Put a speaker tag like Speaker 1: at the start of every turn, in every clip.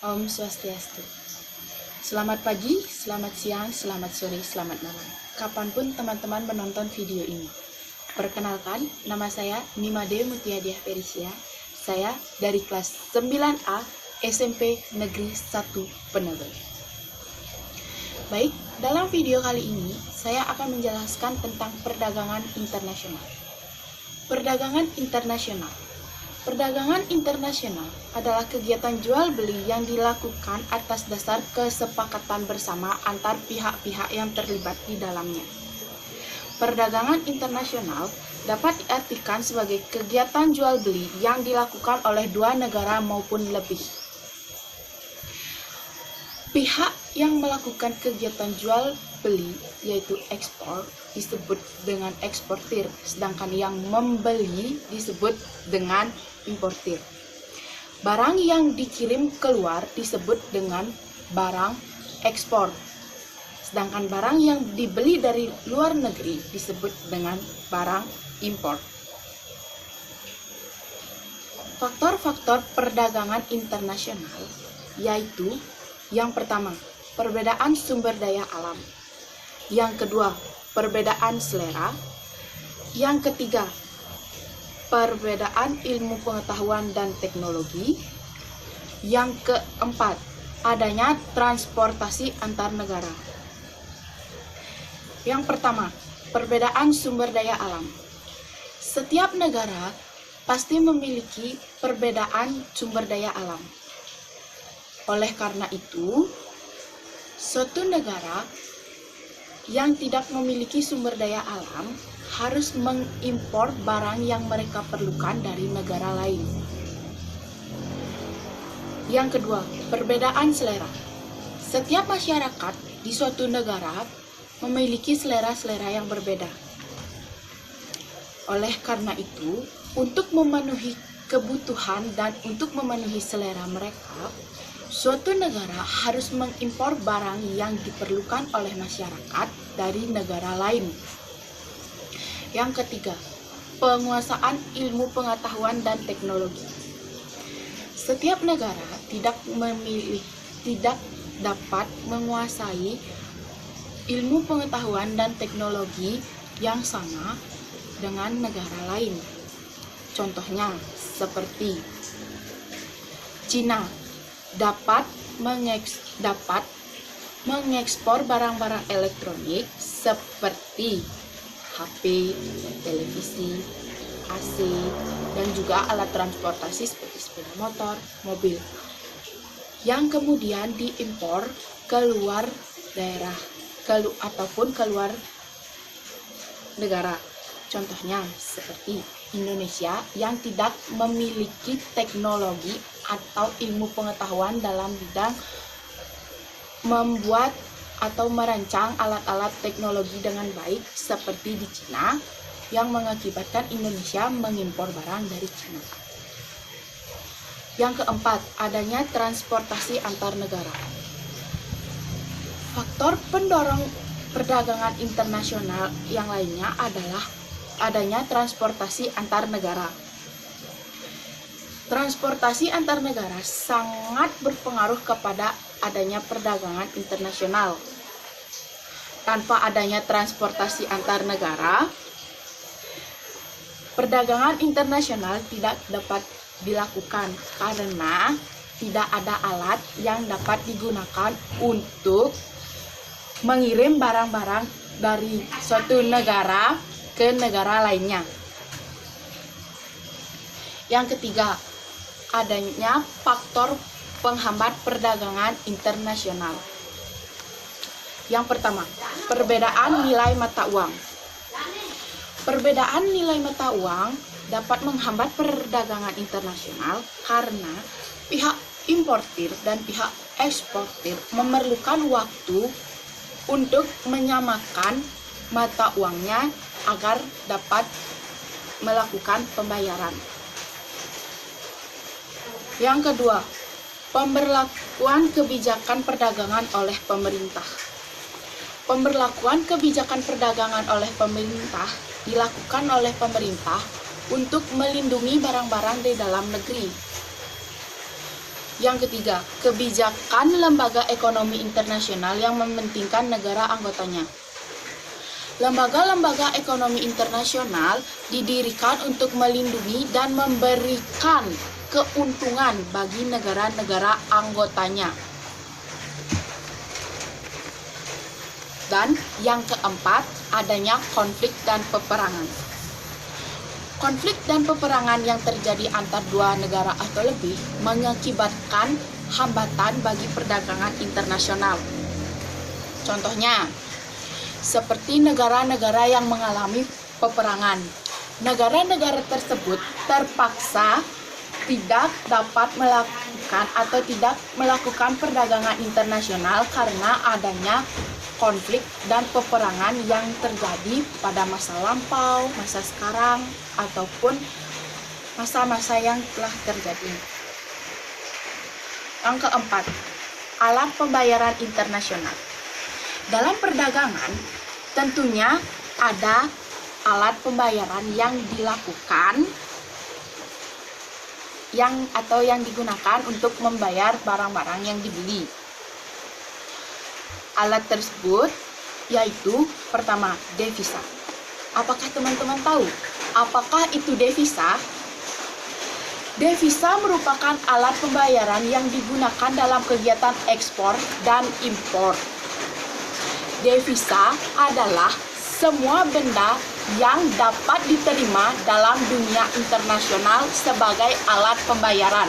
Speaker 1: Om Swastiastu. Selamat pagi, selamat siang, selamat sore, selamat malam. Kapanpun teman-teman menonton video ini. Perkenalkan, nama saya Nimade Mutiadiah Perisia. Saya dari kelas 9A SMP Negeri 1 Penegel. Baik, dalam video kali ini saya akan menjelaskan tentang perdagangan internasional. Perdagangan internasional. Perdagangan internasional adalah kegiatan jual beli yang dilakukan atas dasar kesepakatan bersama antar pihak-pihak yang terlibat di dalamnya. Perdagangan internasional dapat diartikan sebagai kegiatan jual beli yang dilakukan oleh dua negara maupun lebih. Pihak yang melakukan kegiatan jual beli yaitu ekspor disebut dengan eksportir, sedangkan yang membeli disebut dengan importir. Barang yang dikirim keluar disebut dengan barang ekspor, sedangkan barang yang dibeli dari luar negeri disebut dengan barang impor. Faktor-faktor perdagangan internasional yaitu yang pertama, perbedaan sumber daya alam. Yang kedua, perbedaan selera. Yang ketiga, perbedaan ilmu pengetahuan dan teknologi. Yang keempat, adanya transportasi antar negara. Yang pertama, perbedaan sumber daya alam. Setiap negara pasti memiliki perbedaan sumber daya alam. Oleh karena itu, suatu negara yang tidak memiliki sumber daya alam harus mengimpor barang yang mereka perlukan dari negara lain. Yang kedua, perbedaan selera. Setiap masyarakat di suatu negara memiliki selera-selera yang berbeda. Oleh karena itu, untuk memenuhi kebutuhan dan untuk memenuhi selera mereka, suatu negara harus mengimpor barang yang diperlukan oleh masyarakat dari negara lain. Yang ketiga, penguasaan ilmu pengetahuan dan teknologi. Setiap negara tidak dapat menguasai ilmu pengetahuan dan teknologi yang sama dengan negara lain. Contohnya seperti Cina dapat mengekspor barang-barang elektronik seperti HP, televisi, AC, dan juga alat transportasi seperti sepeda motor, mobil, yang kemudian diimpor keluar daerah ataupun keluar negara. Contohnya seperti Indonesia yang tidak memiliki teknologi atau ilmu pengetahuan dalam bidang membuat atau merancang alat-alat teknologi dengan baik seperti di Cina, yang mengakibatkan Indonesia mengimpor barang dari Cina. Yang keempat, adanya transportasi antar negara. Faktor pendorong perdagangan internasional yang lainnya adalah adanya transportasi antar negara. Transportasi antar negara sangat berpengaruh kepada adanya perdagangan internasional. Tanpa adanya transportasi antar negara, perdagangan internasional tidak dapat dilakukan karena tidak ada alat yang dapat digunakan untuk mengirim barang-barang dari suatu negara ke negara lainnya. Yang ketiga, adanya faktor penghambat perdagangan internasional. Yang pertama, perbedaan nilai mata uang. Perbedaan nilai mata uang dapat menghambat perdagangan internasional karena pihak importir dan pihak eksportir memerlukan waktu untuk menyamakan mata uangnya agar dapat melakukan pembayaran. Yang kedua, pemberlakuan kebijakan perdagangan oleh pemerintah. Pemberlakuan kebijakan perdagangan oleh pemerintah dilakukan oleh pemerintah untuk melindungi barang-barang di dalam negeri. Yang ketiga, kebijakan lembaga ekonomi internasional yang mementingkan negara anggotanya. Lembaga-lembaga ekonomi internasional didirikan untuk melindungi dan memberikan keuntungan bagi negara-negara anggotanya. Dan yang keempat, adanya konflik dan peperangan. Konflik dan peperangan yang terjadi antar dua negara atau lebih mengakibatkan hambatan bagi perdagangan internasional. Contohnya, seperti negara-negara yang mengalami peperangan. Negara-negara tersebut terpaksa tidak dapat melakukan atau tidak melakukan perdagangan internasional karena adanya konflik dan peperangan yang terjadi pada masa lampau, masa sekarang, ataupun masa-masa yang telah terjadi. Yang keempat, alat pembayaran internasional. Dalam perdagangan, tentunya ada alat pembayaran yang dilakukan yang digunakan untuk membayar barang-barang yang dibeli. Alat tersebut yaitu pertama, devisa. Apakah teman-teman tahu apakah itu devisa? Devisa merupakan alat pembayaran yang digunakan dalam kegiatan ekspor dan impor. Devisa adalah semua benda yang dapat diterima dalam dunia internasional sebagai alat pembayaran.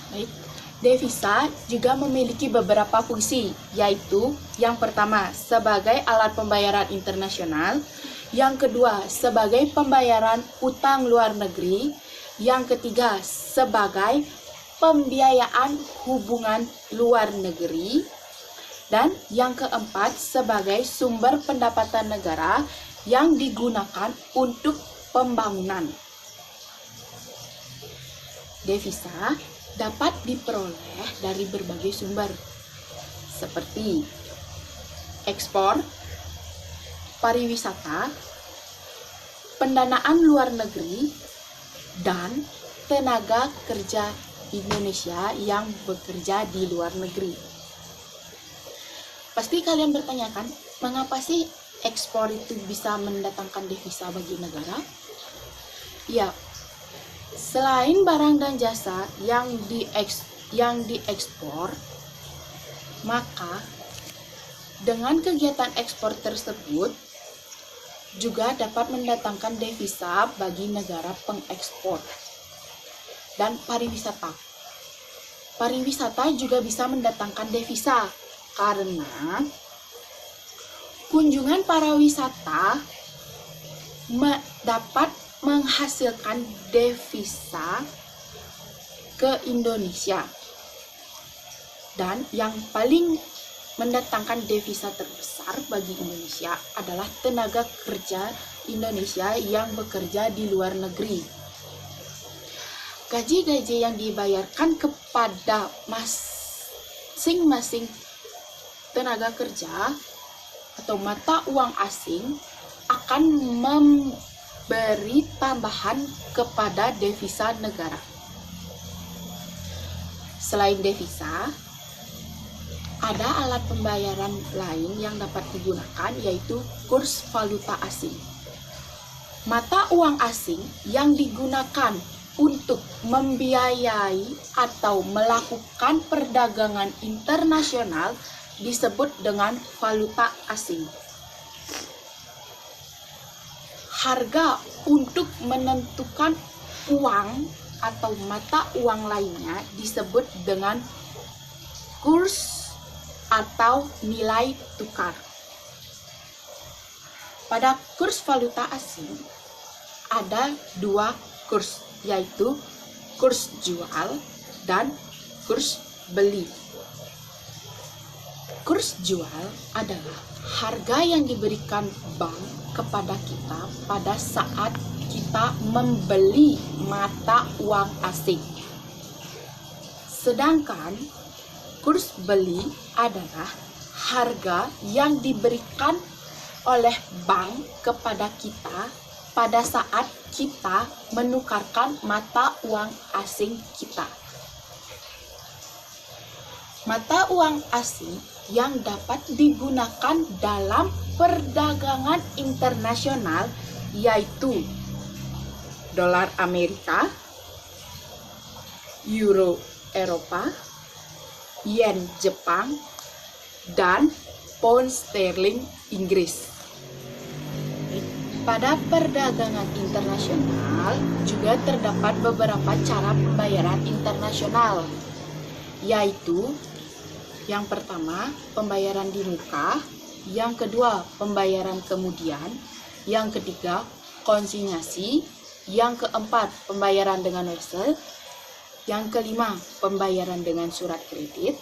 Speaker 1: Baik. Devisa juga memiliki beberapa fungsi, yaitu yang pertama sebagai alat pembayaran internasional, yang kedua sebagai pembayaran utang luar negeri, yang ketiga sebagai pembiayaan hubungan luar negeri, dan yang keempat sebagai sumber pendapatan negara yang digunakan untuk pembangunan. Devisa dapat diperoleh dari berbagai sumber seperti ekspor, pariwisata, pendanaan luar negeri, dan tenaga kerja Indonesia yang bekerja di luar negeri. Pasti kalian bertanyakan, mengapa sih ekspor itu bisa mendatangkan devisa bagi negara? Ya, selain barang dan jasa yang diekspor, maka dengan kegiatan ekspor tersebut juga dapat mendatangkan devisa bagi negara pengekspor. Dan pariwisata. Pariwisata juga bisa mendatangkan devisa karena kunjungan para wisata dapat menghasilkan devisa ke Indonesia. Dan yang paling mendatangkan devisa terbesar bagi Indonesia adalah tenaga kerja Indonesia yang bekerja di luar negeri. Gaji-gaji yang dibayarkan kepada masing-masing tenaga kerja atau mata uang asing akan memberi tambahan kepada devisa negara. Selain devisa, ada alat pembayaran lain yang dapat digunakan, yaitu kurs valuta asing. Mata uang asing yang digunakan untuk membiayai atau melakukan perdagangan internasional disebut dengan valuta asing. Harga untuk menentukan uang atau mata uang lainnya disebut dengan kurs atau nilai tukar. Pada kurs valuta asing ada dua kurs, yaitu kurs jual dan kurs beli. Kurs jual adalah harga yang diberikan bank kepada kita pada saat kita membeli mata uang asing. Sedangkan kurs beli adalah harga yang diberikan oleh bank kepada kita pada saat kita menukarkan mata uang asing kita. Mata uang asing yang dapat digunakan dalam perdagangan internasional yaitu dolar Amerika, euro Eropa, yen Jepang, dan pound sterling Inggris. Pada perdagangan internasional juga terdapat beberapa cara pembayaran internasional, yaitu yang pertama, pembayaran di muka, yang kedua, pembayaran kemudian, yang ketiga, konsinyasi, yang keempat, pembayaran dengan wesel, yang kelima, pembayaran dengan surat kredit,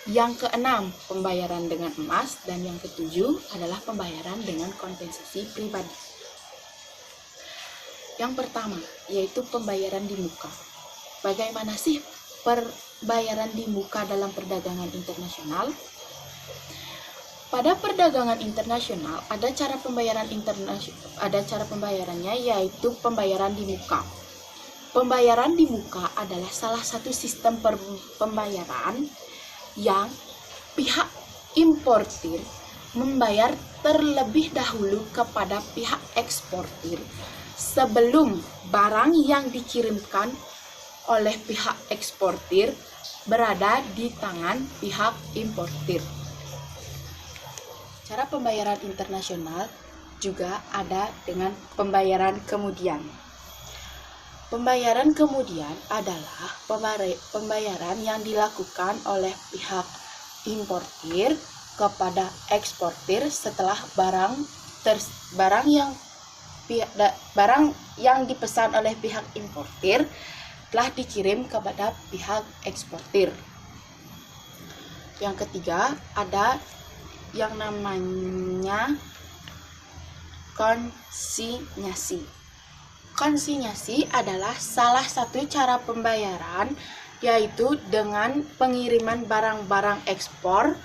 Speaker 1: yang keenam, pembayaran dengan emas, dan yang ketujuh adalah pembayaran dengan kompensasi pribadi. Yang pertama, yaitu pembayaran di muka. Bagaimana sih pembayaran di muka dalam perdagangan internasional? Pada perdagangan internasional ada cara pembayarannya, yaitu pembayaran di muka. Pembayaran di muka adalah salah satu sistem pembayaran yang pihak importir membayar terlebih dahulu kepada pihak eksportir sebelum barang yang dikirimkan oleh pihak eksportir berada di tangan pihak importir. Cara pembayaran internasional juga ada dengan pembayaran kemudian. Pembayaran kemudian adalah pembayaran yang dilakukan oleh pihak importir kepada eksportir setelah barang yang dipesan oleh pihak importir telah dikirim kepada pihak eksportir. Yang ketiga, ada yang namanya konsinyasi. Konsinyasi adalah salah satu cara pembayaran, yaitu dengan pengiriman barang-barang ekspor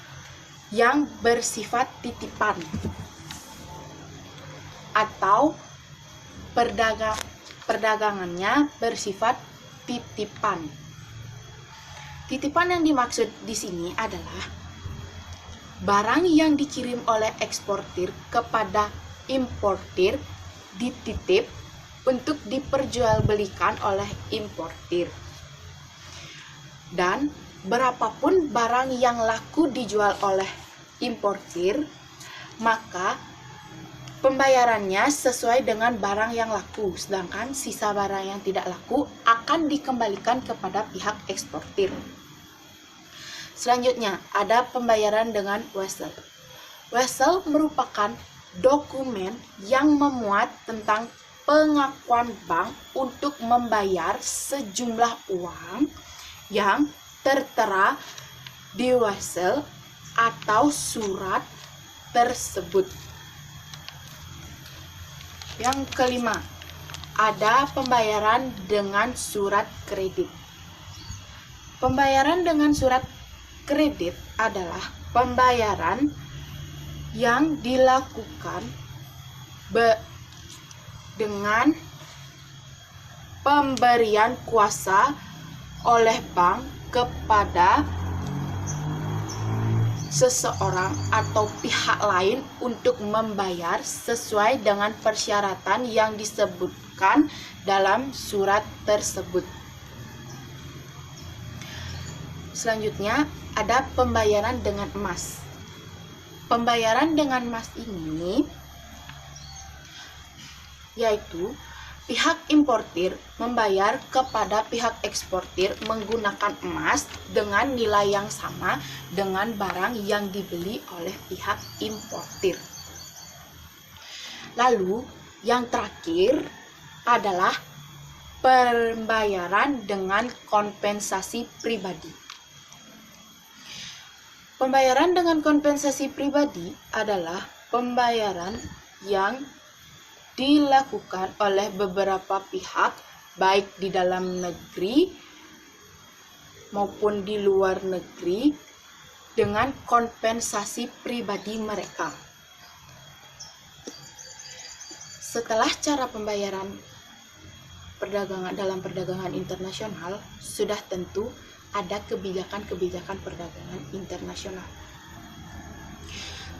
Speaker 1: yang bersifat titipan atau perdagangannya bersifat titipan. Titipan yang dimaksud di sini adalah barang yang dikirim oleh eksportir kepada importir dititip untuk diperjualbelikan oleh importir. Dan berapapun barang yang laku dijual oleh importir, maka pembayarannya sesuai dengan barang yang laku, sedangkan sisa barang yang tidak laku akan dikembalikan kepada pihak eksportir. Selanjutnya, ada pembayaran dengan wesel. Wesel merupakan dokumen yang memuat tentang pengakuan bank untuk membayar sejumlah uang yang tertera di wesel atau surat tersebut. Yang kelima, ada pembayaran dengan surat kredit. Pembayaran dengan surat kredit adalah pembayaran yang dilakukan dengan pemberian kuasa oleh bank kepada seseorang atau pihak lain untuk membayar sesuai dengan persyaratan yang disebutkan dalam surat tersebut. Selanjutnya, ada pembayaran dengan emas. Pembayaran dengan emas ini yaitu pihak importir membayar kepada pihak eksportir menggunakan emas dengan nilai yang sama dengan barang yang dibeli oleh pihak importir. Lalu, yang terakhir adalah pembayaran dengan kompensasi pribadi. Pembayaran dengan kompensasi pribadi adalah pembayaran yang dilakukan oleh beberapa pihak, baik di dalam negeri maupun di luar negeri, dengan kompensasi pribadi mereka. Setelah cara pembayaran dalam perdagangan internasional, sudah tentu ada kebijakan-kebijakan perdagangan internasional.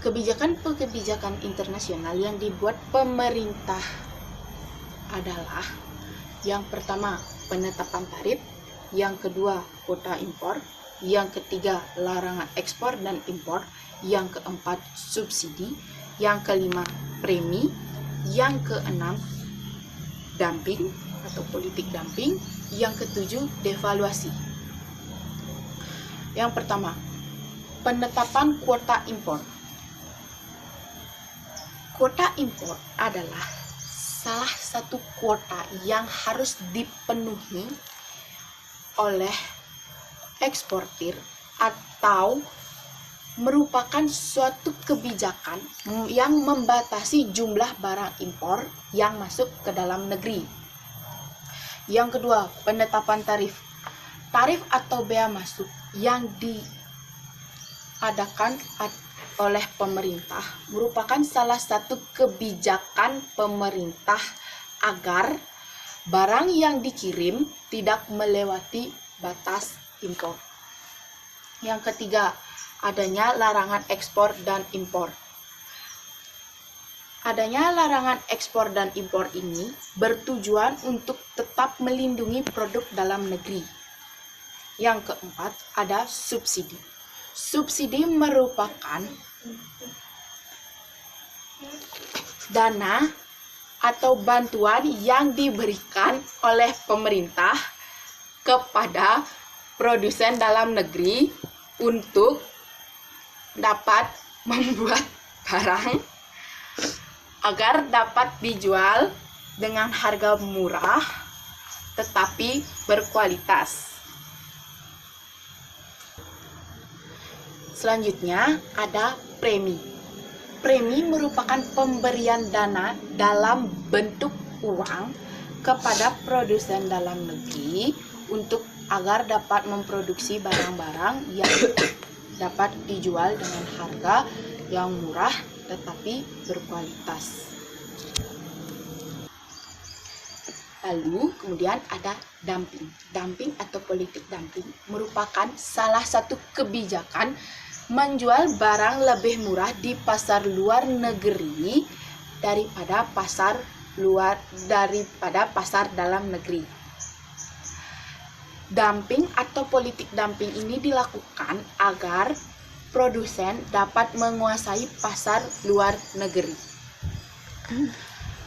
Speaker 1: Kebijakan internasional yang dibuat pemerintah adalah yang pertama penetapan tarif, yang kedua kuota impor, yang ketiga larangan ekspor dan impor, yang keempat subsidi, yang kelima premi, yang keenam dumping atau politik dumping, yang ketujuh devaluasi. Yang pertama, penetapan kuota impor. Kuota impor adalah salah satu kuota yang harus dipenuhi oleh eksportir atau merupakan suatu kebijakan yang membatasi jumlah barang impor yang masuk ke dalam negeri. Yang kedua, penetapan tarif. Tarif atau bea masuk yang diadakan oleh pemerintah merupakan salah satu kebijakan pemerintah agar barang yang dikirim tidak melewati batas impor. Yang ketiga, adanya larangan ekspor dan impor. Adanya larangan ekspor dan impor ini bertujuan untuk tetap melindungi produk dalam negeri. Yang keempat, ada subsidi. Subsidi merupakan dana atau bantuan yang diberikan oleh pemerintah kepada produsen dalam negeri untuk dapat membuat barang agar dapat dijual dengan harga murah tetapi berkualitas. Selanjutnya ada premi. Premi merupakan pemberian dana dalam bentuk uang kepada produsen dalam negeri untuk agar dapat memproduksi barang-barang yang dapat dijual dengan harga yang murah tetapi berkualitas. Lalu kemudian ada dumping. Dumping atau politik dumping merupakan salah satu kebijakan menjual barang lebih murah di pasar luar negeri daripada pasar dalam negeri. Dumping atau politik dumping ini dilakukan agar produsen dapat menguasai pasar luar negeri.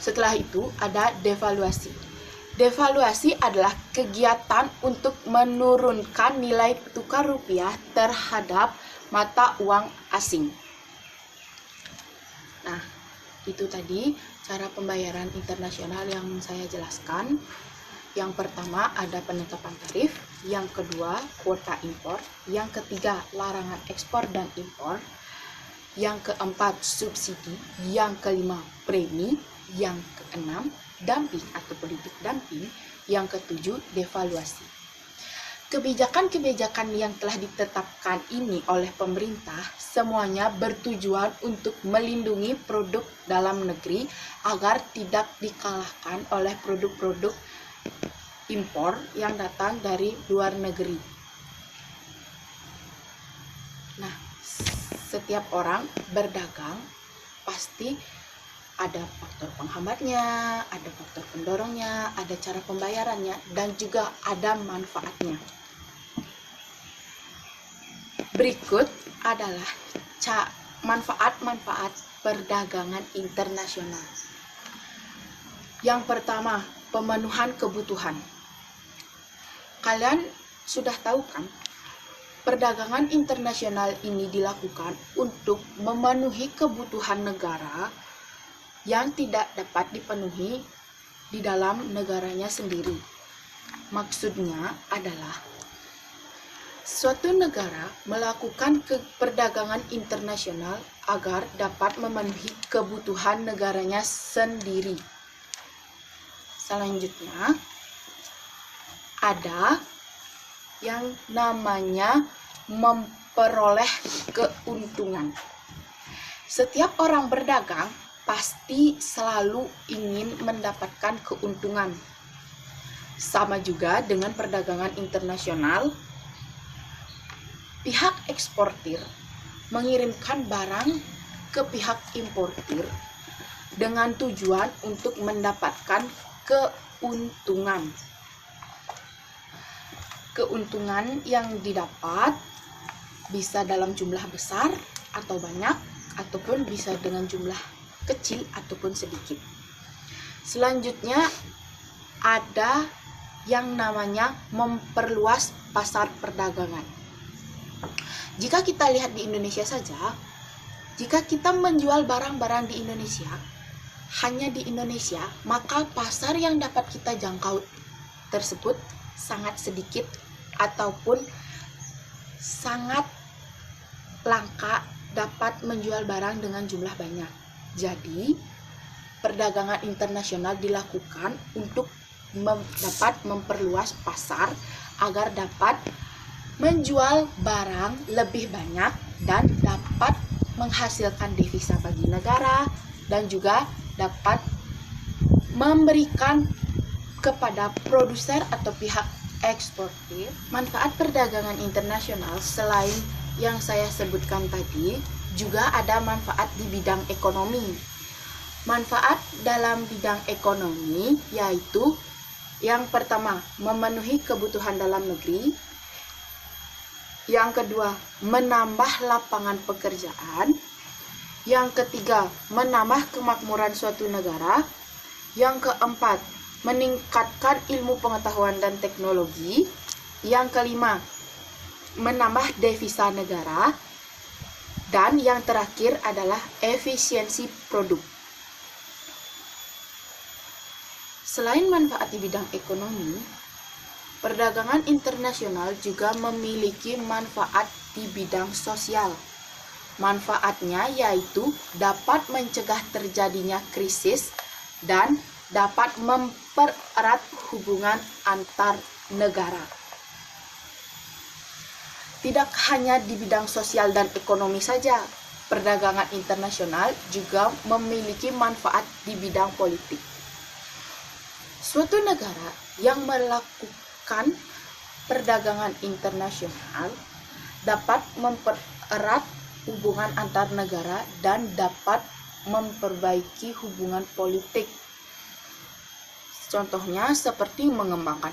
Speaker 1: Setelah itu ada devaluasi. Devaluasi adalah kegiatan untuk menurunkan nilai tukar rupiah terhadap mata uang asing. Nah, itu tadi cara pembayaran internasional yang saya jelaskan. Yang pertama ada penetapan tarif, yang kedua kuota impor, yang ketiga larangan ekspor dan impor, yang keempat subsidi, yang kelima premi, yang keenam dumping atau politik dumping, yang ketujuh devaluasi. Kebijakan-kebijakan yang telah ditetapkan ini oleh pemerintah semuanya bertujuan untuk melindungi produk dalam negeri agar tidak dikalahkan oleh produk-produk impor yang datang dari luar negeri. Nah, setiap orang berdagang pasti ada faktor penghambatnya, ada faktor pendorongnya, ada cara pembayarannya, dan juga ada manfaatnya. Berikut adalah manfaat-manfaat perdagangan internasional. Yang pertama, pemenuhan kebutuhan. Kalian sudah tahu kan, perdagangan internasional ini dilakukan untuk memenuhi kebutuhan negara yang tidak dapat dipenuhi di dalam negaranya sendiri. Maksudnya adalah suatu negara melakukan perdagangan internasional agar dapat memenuhi kebutuhan negaranya sendiri. Selanjutnya, ada yang namanya memperoleh keuntungan. Setiap orang berdagang pasti selalu ingin mendapatkan keuntungan. Sama juga dengan perdagangan internasional, pihak eksportir mengirimkan barang ke pihak importir dengan tujuan untuk mendapatkan keuntungan. Keuntungan yang didapat bisa dalam jumlah besar atau banyak, ataupun bisa dengan jumlah kecil ataupun sedikit. Selanjutnya ada yang namanya memperluas pasar perdagangan. Jika kita lihat di Indonesia saja, jika kita menjual barang-barang di Indonesia, hanya di Indonesia, maka pasar yang dapat kita jangkau tersebut sangat sedikit ataupun sangat langka dapat menjual barang dengan jumlah banyak. Jadi, perdagangan internasional dilakukan untuk dapat memperluas pasar agar dapat menjual barang lebih banyak dan dapat menghasilkan devisa bagi negara dan juga dapat memberikan kepada produser atau pihak eksportir. Manfaat perdagangan internasional selain yang saya sebutkan tadi, juga ada manfaat di bidang ekonomi. Manfaat dalam bidang ekonomi yaitu yang pertama, memenuhi kebutuhan dalam negeri. Yang kedua, menambah lapangan pekerjaan. Yang ketiga, menambah kemakmuran suatu negara. Yang keempat, meningkatkan ilmu pengetahuan dan teknologi. Yang kelima, menambah devisa negara. Dan yang terakhir adalah efisiensi produk. Selain manfaat di bidang ekonomi, perdagangan internasional juga memiliki manfaat di bidang sosial. Manfaatnya yaitu dapat mencegah terjadinya krisis dan dapat mempererat hubungan antar negara. Tidak hanya di bidang sosial dan ekonomi saja, perdagangan internasional juga memiliki manfaat di bidang politik. Suatu negara yang melakukan perdagangan internasional dapat mempererat hubungan antar negara dan dapat memperbaiki hubungan politik. Contohnya seperti mengembangkan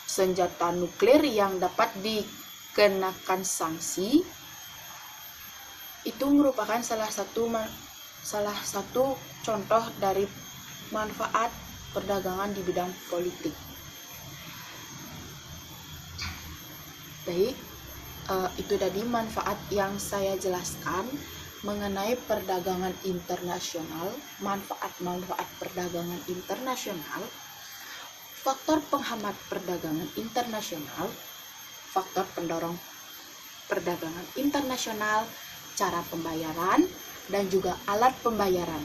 Speaker 1: senjata nuklir yang dapat dikenakan sanksi. Itu merupakan salah satu contoh dari manfaat perdagangan di bidang politik. Baik, itu tadi manfaat yang saya jelaskan mengenai perdagangan internasional, manfaat-manfaat perdagangan internasional, faktor penghambat perdagangan internasional, faktor pendorong perdagangan internasional, cara pembayaran, dan juga alat pembayaran.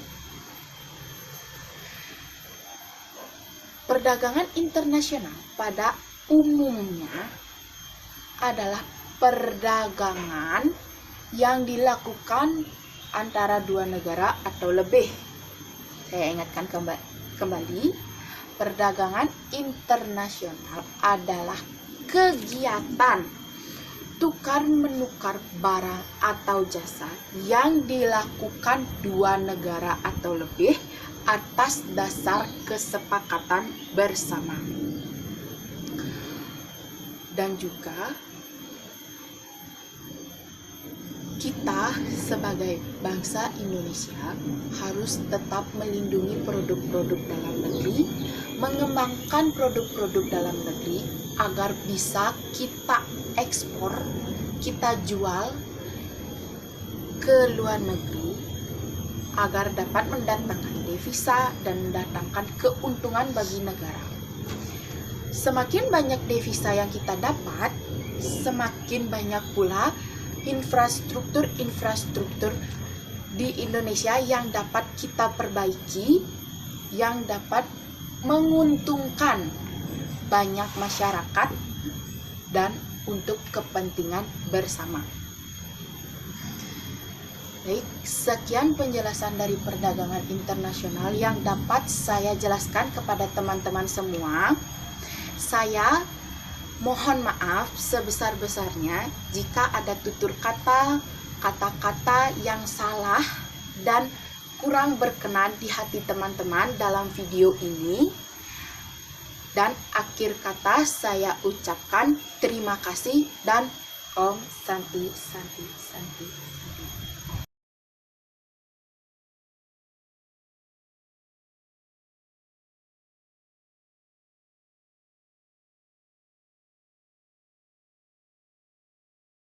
Speaker 1: Perdagangan internasional pada umumnya adalah perdagangan yang dilakukan antara dua negara atau lebih. Saya ingatkan kembali, perdagangan internasional adalah kegiatan tukar-menukar barang atau jasa yang dilakukan dua negara atau lebih atas dasar kesepakatan bersama. Dan juga kita sebagai bangsa Indonesia harus tetap melindungi produk-produk dalam negeri, mengembangkan produk-produk dalam negeri agar bisa kita ekspor, kita jual ke luar negeri agar dapat mendatangkan devisa dan mendatangkan keuntungan bagi negara. Semakin banyak devisa yang kita dapat, semakin banyak pula infrastruktur di Indonesia yang dapat kita perbaiki, yang dapat menguntungkan banyak masyarakat dan untuk kepentingan bersama. Baik, sekian penjelasan dari perdagangan internasional yang dapat saya jelaskan kepada teman-teman semua. Saya mohon maaf sebesar-besarnya jika ada tutur kata, kata-kata yang salah dan kurang berkenan di hati teman-teman dalam video ini. Dan akhir kata saya ucapkan terima kasih dan Om Santi Santi Santi.